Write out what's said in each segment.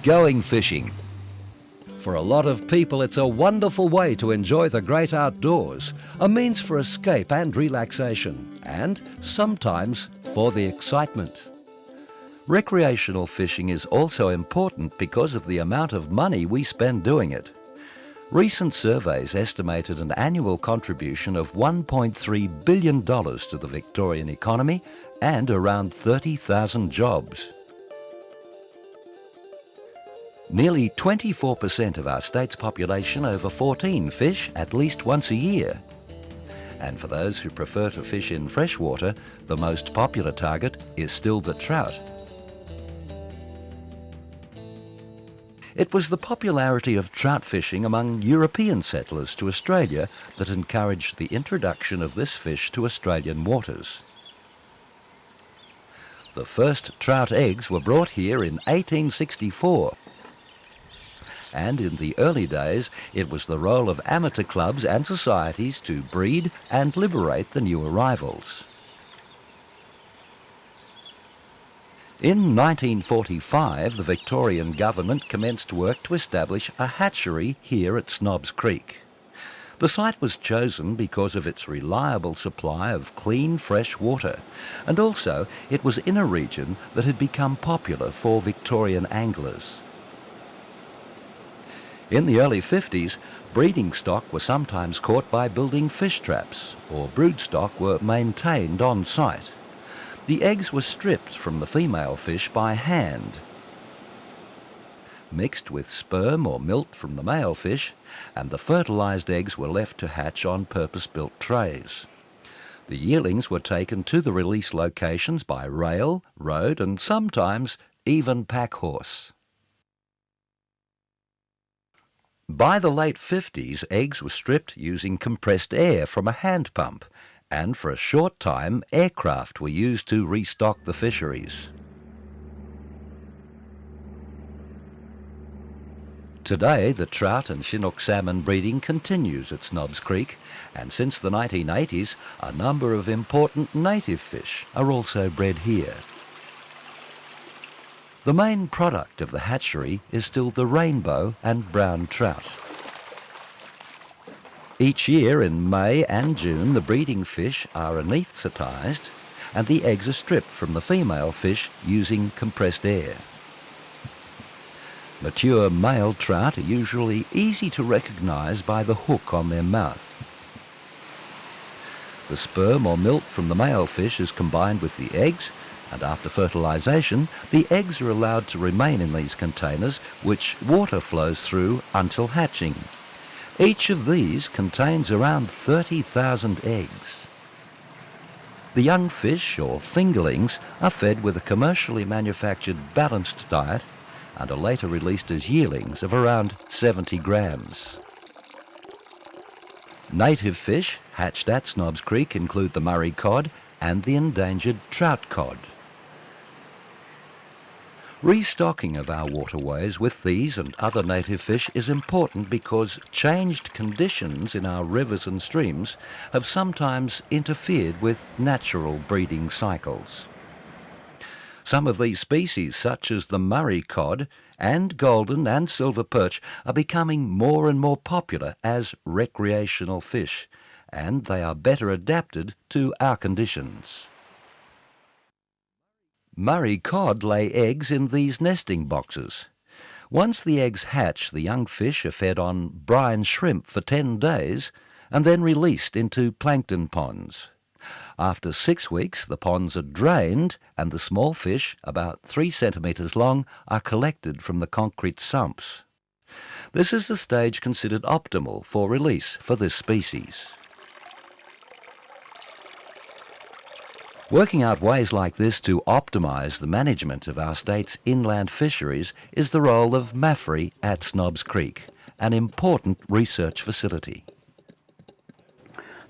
Going fishing. For a lot of people, it's a wonderful way to enjoy the great outdoors, a means for escape and relaxation, and sometimes for the excitement. Recreational fishing is also important because of the amount of money we spend doing it. Recent surveys estimated an annual contribution of $1.3 billion to the Victorian economy and around 30,000 jobs. Nearly 24% of our state's population over 14 fish at least once a year. And for those who prefer to fish in freshwater, the most popular target is still the trout. It was the popularity of trout fishing among European settlers to Australia that encouraged the introduction of this fish to Australian waters. The first trout eggs were brought here in 1864. And in the early days, it was the role of amateur clubs and societies to breed and liberate the new arrivals. In 1945, the Victorian government commenced work to establish a hatchery here at Snobs Creek. The site was chosen because of its reliable supply of clean, fresh water, and also it was in a region that had become popular for Victorian anglers. In the early 50s, breeding stock was sometimes caught by building fish traps, or brood stock were maintained on site. The eggs were stripped from the female fish by hand, mixed with sperm or milt from the male fish, and the fertilized eggs were left to hatch on purpose-built trays. The yearlings were taken to the release locations by rail, road, and sometimes even pack horse. By the late 50s, eggs were stripped using compressed air from a hand pump, and for a short time, aircraft were used to restock the fisheries. Today, the trout and Chinook salmon breeding continues at Snobs Creek, and since the 1980s, a number of important native fish are also bred here. The main product of the hatchery is still the rainbow and brown trout. Each year in May and June, the breeding fish are anaesthetised and the eggs are stripped from the female fish using compressed air. Mature male trout are usually easy to recognise by the hook on their mouth. The sperm or milt from the male fish is combined with the eggs, and after fertilisation, the eggs are allowed to remain in these containers, which water flows through until hatching. Each of these contains around 30,000 eggs. The young fish, or fingerlings, are fed with a commercially manufactured balanced diet and are later released as yearlings of around 70 grams. Native fish hatched at Snobs Creek include the Murray cod and the endangered trout cod. Restocking of our waterways with these and other native fish is important because changed conditions in our rivers and streams have sometimes interfered with natural breeding cycles. Some of these species, such as the Murray cod and golden and silver perch, are becoming more and more popular as recreational fish, and they are better adapted to our conditions. Murray cod lay eggs in these nesting boxes. Once the eggs hatch, the young fish are fed on brine shrimp for 10 days and then released into plankton ponds. After 6 weeks, the ponds are drained and the small fish, about 3 centimetres long, are collected from the concrete sumps. This is the stage considered optimal for release for this species. Working out ways like this to optimise the management of our state's inland fisheries is the role of MAFRI at Snobs Creek, an important research facility.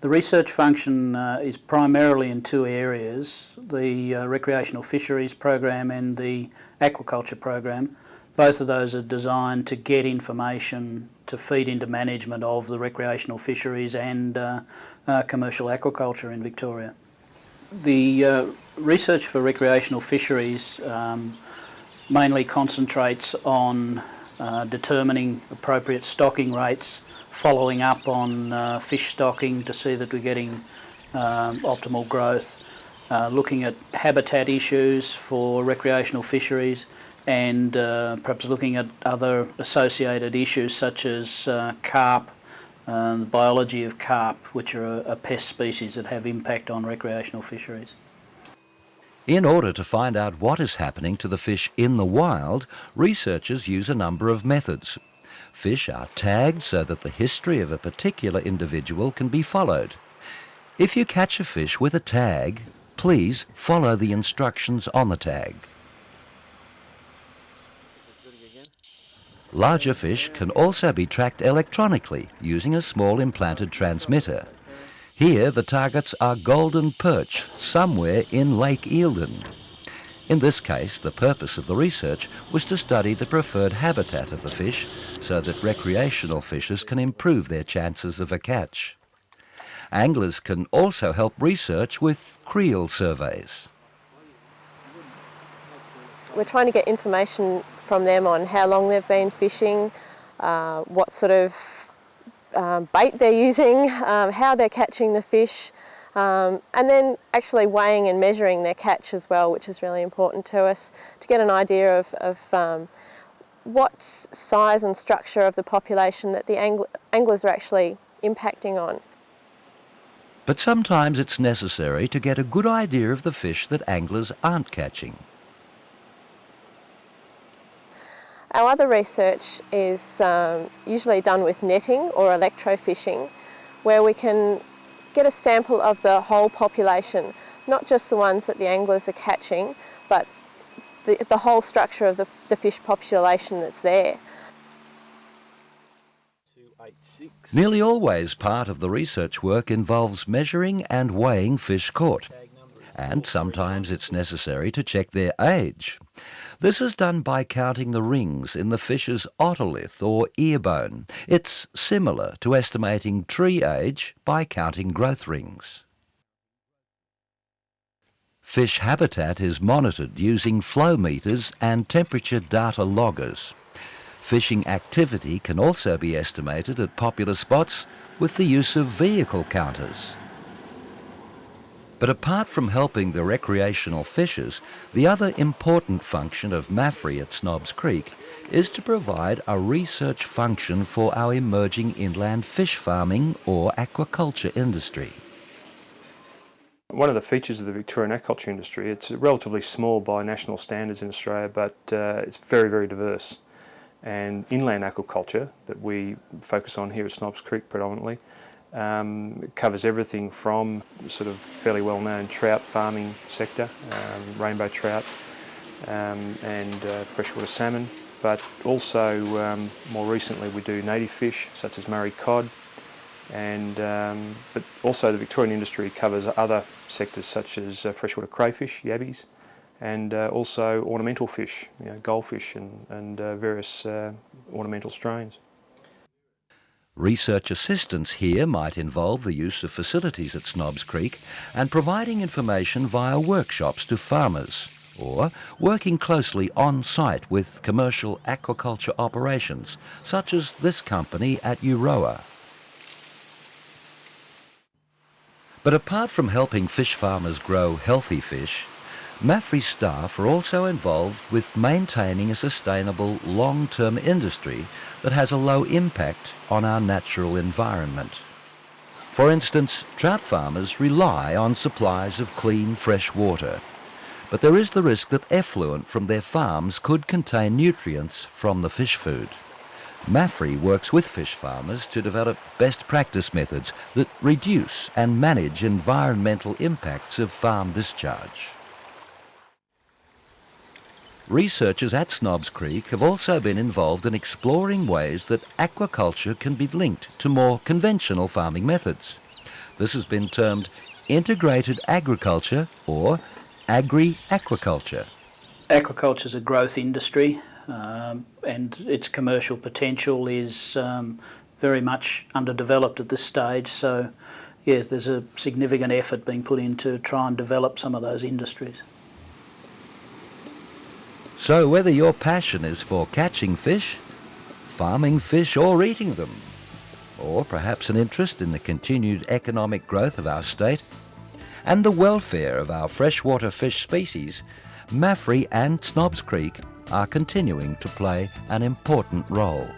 The research function is primarily in two areas, the recreational fisheries program and the aquaculture program. Both of those are designed to get information to feed into management of the recreational fisheries and commercial aquaculture in Victoria. The research for recreational fisheries mainly concentrates on determining appropriate stocking rates, following up on fish stocking to see that we're getting optimal growth, looking at habitat issues for recreational fisheries, and perhaps looking at other associated issues such as carp, the biology of carp, which are a pest species that have impact on recreational fisheries. In order to find out what is happening to the fish in the wild, researchers use a number of methods. Fish are tagged so that the history of a particular individual can be followed. If you catch a fish with a tag, please follow the instructions on the tag. Larger fish can also be tracked electronically using a small implanted transmitter. Here the targets are golden perch somewhere in Lake Eildon. In this case, the purpose of the research was to study the preferred habitat of the fish so that recreational fishers can improve their chances of a catch. Anglers can also help research with creel surveys. We're trying to get information from them on how long they've been fishing, what sort of bait they're using, how they're catching the fish, and then actually weighing and measuring their catch as well, which is really important to us, to get an idea of what size and structure of the population that the anglers are actually impacting on. But sometimes it's necessary to get a good idea of the fish that anglers aren't catching. Our other research is usually done with netting or electro fishing, where we can get a sample of the whole population, not just the ones that the anglers are catching, but the whole structure of the fish population that's there. Nearly always part of the research work involves measuring and weighing fish caught, and sometimes it's necessary to check their age. This is done by counting the rings in the fish's otolith or ear bone. It's similar to estimating tree age by counting growth rings. Fish habitat is monitored using flow meters and temperature data loggers. Fishing activity can also be estimated at popular spots with the use of vehicle counters. But apart from helping the recreational fishers, the other important function of MAFRI at Snobs Creek is to provide a research function for our emerging inland fish farming or aquaculture industry. One of the features of the Victorian aquaculture industry, it's relatively small by national standards in Australia, but it's very, very diverse. And inland aquaculture that we focus on here at Snobs Creek predominantly covers everything from sort of fairly well-known trout farming sector, rainbow trout and freshwater salmon, but also more recently we do native fish such as Murray cod, and but also the Victorian industry covers other sectors such as freshwater crayfish, yabbies, and also ornamental fish, goldfish and various ornamental strains. Research assistance here might involve the use of facilities at Snobs Creek and providing information via workshops to farmers, or working closely on-site with commercial aquaculture operations, such as this company at Euroa. But apart from helping fish farmers grow healthy fish, MAFRI staff are also involved with maintaining a sustainable long-term industry that has a low impact on our natural environment. For instance, trout farmers rely on supplies of clean, fresh water, but there is the risk that effluent from their farms could contain nutrients from the fish food. MAFRI works with fish farmers to develop best practice methods that reduce and manage environmental impacts of farm discharge. Researchers at Snobs Creek have also been involved in exploring ways that aquaculture can be linked to more conventional farming methods. This has been termed integrated agriculture or agri-aquaculture. Aquaculture is a growth industry, and its commercial potential is very much underdeveloped at this stage. So, yes, there's a significant effort being put in to try and develop some of those industries. So whether your passion is for catching fish, farming fish or eating them, or perhaps an interest in the continued economic growth of our state and the welfare of our freshwater fish species, MAFRI and Snobs Creek are continuing to play an important role.